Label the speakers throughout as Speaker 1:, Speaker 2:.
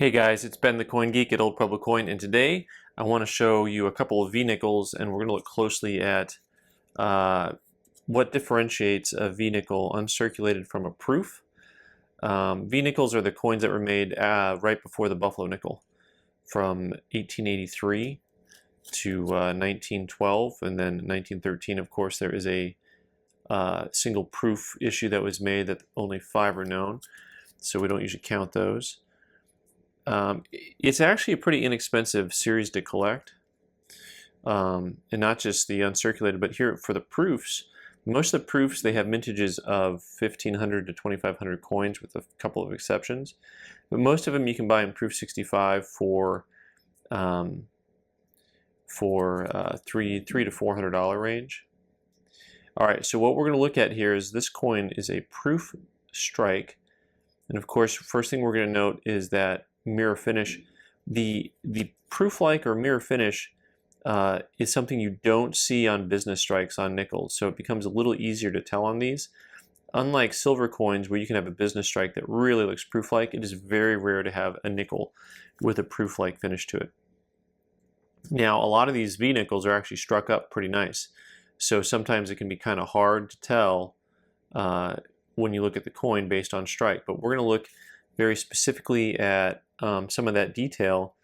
Speaker 1: Hey guys, it's Ben the Coin Geek at Old Pueblo Coin, and today I want to show you a couple of V-nickels, and we're going to look closely at what differentiates a V-nickel uncirculated from a proof. V-nickels are the coins that were made right before the Buffalo nickel, from 1883 to 1912, and then 1913. Of course, there is a single proof issue that was made that only 5 are known, so we don't usually count those. It's actually a pretty inexpensive series to collect, and not just the uncirculated, but here for the proofs, most of the proofs, they have mintages of 1,500 to 2,500 coins with a couple of exceptions, but most of them you can buy in proof 65 for $300 to $400 range. All right, so what we're going to look at here is this coin is a proof strike, and of course, first thing we're going to note is that mirror finish. The proof-like or mirror finish is something you don't see on business strikes on nickels, so it becomes a little easier to tell on these. Unlike silver coins where you can have a business strike that really looks proof-like, it is very rare to have a nickel with a proof-like finish to it. Now, a lot of these V-nickels are actually struck up pretty nice, so sometimes it can be kind of hard to tell when you look at the coin based on strike, but we're going to look very specifically at some of that detail,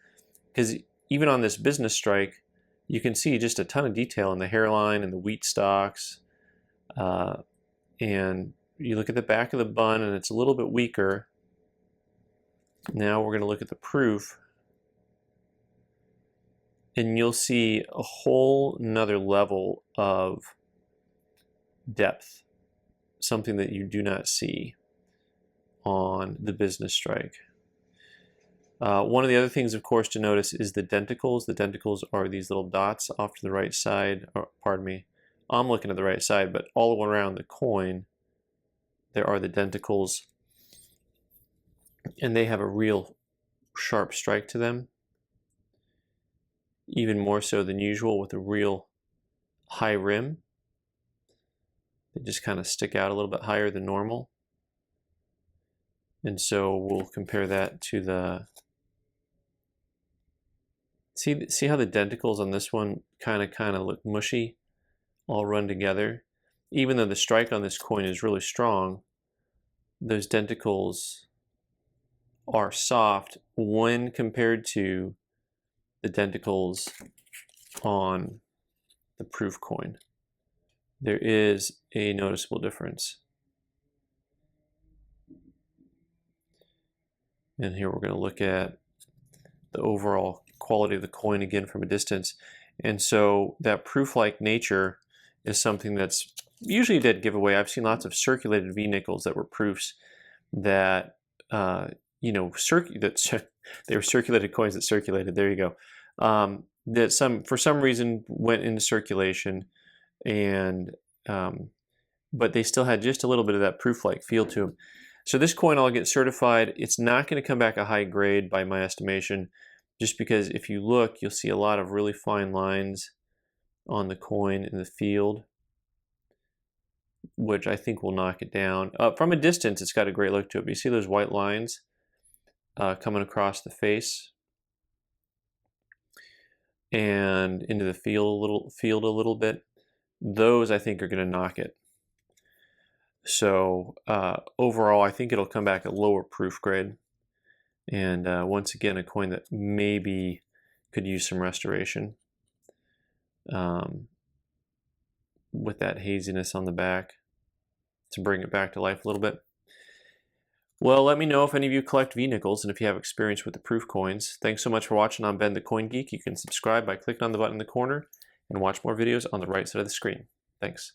Speaker 1: because even on this business strike you can see just a ton of detail in the hairline and the wheat stalks, and you look at the back of the bun and it's a little bit weaker. Now we're going to look at the proof, and you'll see a whole nother level of depth, something that you do not see on the business strike. One of the other things, of course, to notice is the denticles. The denticles are these little dots off to the right side, or pardon me, I'm looking at the right side, but all around the coin there are the denticles, and they have a real sharp strike to them, even more so than usual, with a real high rim. They just kind of stick out a little bit higher than normal. And so we'll compare that to the, see how the denticles on this one kind of look mushy, all run together. Even though the strike on this coin is really strong, those denticles are soft when compared to the denticles on the proof coin. There is a noticeable difference. And here we're going to look at the overall quality of the coin again from a distance. And so that proof-like nature is something that's usually a dead giveaway. I've seen lots of circulated V-nickels that were proofs that, you know, they were circulated coins that circulated. There you go. That for some reason went into circulation, and but they still had just a little bit of that proof-like feel to them. So this coin, I'll get certified. It's not going to come back a high grade by my estimation, just because if you look, you'll see a lot of really fine lines on the coin in the field, which I think will knock it down. From a distance, it's got a great look to it. But you see those white lines coming across the face and into the field a little bit. Those, I think, are going to knock it. So overall, I think it'll come back at lower proof grade, and once again, a coin that maybe could use some restoration with that haziness on the back to bring it back to life a little bit. Well, let me know if any of you collect V-nickels and if you have experience with the proof coins. Thanks so much for watching. I'm Ben the Coin Geek. You can subscribe by clicking on the button in the corner and watch more videos on the right side of the screen. Thanks.